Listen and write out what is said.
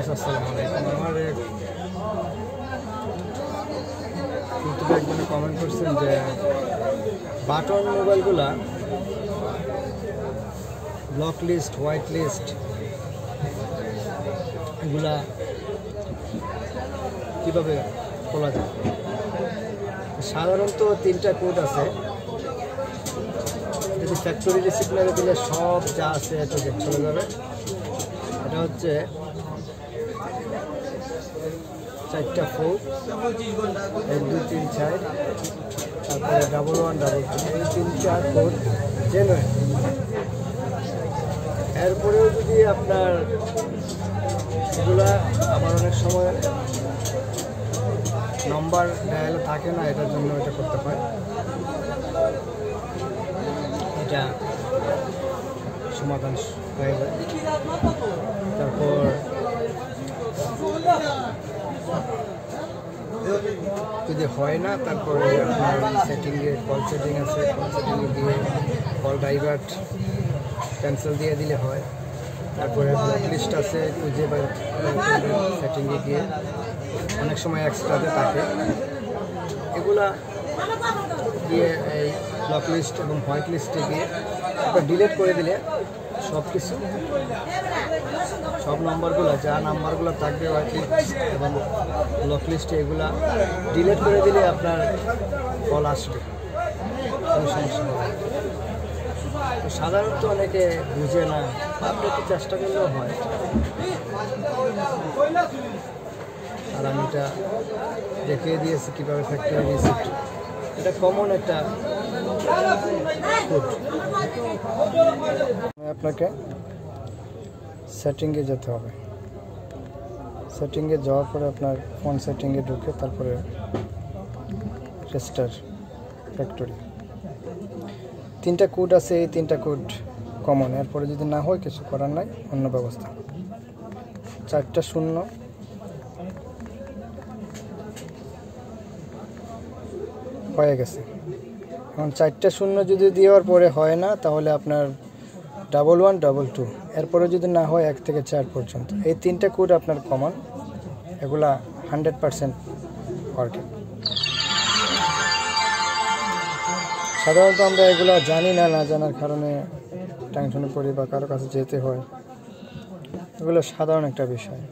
আসসালামু আলাইকুম। আমার ইউটিউবে একজনে কমেন্ট করছেন যে বাটন মোবাইলগুলা ব্লক লিস্ট, হোয়াইট লিস্ট এগুলা কীভাবে খোলা যায়। সাধারণত 3টা কোড আছে। যদি ফ্যাক্টরি রিসিপ্ট মেরে দিলে সব যা আছে এটা চলে যাবে। এটা হচ্ছে 4টা 4, 1 2 3 4, তারপরে 1111 এই 3-4 কোড জেনুইন। এরপরেও যদি আপনার এগুলা আবার অনেক সময় নম্বর ডায়ালে থাকে না, এটার জন্য এটা করতে হয়। এটা সমাধান হয়ে যায়। তারপর যদি হয় না, তারপরে আপনার সেটিংয়ে কল সেটিং আছে, কল সেটিংয়ে দিয়ে কল ডাইভার্ট ক্যান্সেল দিয়ে দিলে হয়। তারপরে ব্লক লিস্ট আছে, খুঁজে সেটিংয়ে গিয়ে অনেক সময় এক্সট্রাতে থাকে, এগুলা দিয়ে এই ব্লক লিস্ট এবং হোয়াইট লিস্টে গিয়ে একবার ডিলিট করে দিলে সব কিছু, সব নাম্বারগুলো, যা নাম্বারগুলো থাকবে হোয়াইট লিস্ট এবং ব্লক লিস্টে, এগুলা ডিলিট করে দিলে আপনার কল আসবে, কোনো সমস্যা হবে। তো সাধারণত অনেকে বুঝে না, আপনি একটু চেষ্টা করলেও হয়। আর আমি এটা দেখিয়ে দিয়েছি কীভাবে ফ্যাক্টরি রিসিপ্ট, এটা কমন একটা কোড। আপনাকে সেটিংয়ে যেতে হবে। সেটিংয়ে যাওয়ার পরে আপনার ফোন সেটিংয়ে ঢুকে তারপরে রেজিস্টার ফ্যাক্টরি, 3টা কোড আছে, এই 3টা কোড কমন। এরপরে যদি না হয় কিছু করার নাই, অন্য ব্যবস্থা। 4টা 0 হয়ে গেছে। এখন 4টা 0 যদি দেওয়ার পরে হয় না, তাহলে আপনার 1122, এরপরে যদি না হয় 1 থেকে 4 পর্যন্ত, এই 3টা কোড আপনার কমন। এগুলা 100% ওয়ার্কিং। সাধারণত আমরা এগুলা জানি না, না জানার কারণে টেনশনে পড়ি বা কারো কাছে যেতে হয়। এগুলো সাধারণ একটা বিষয়।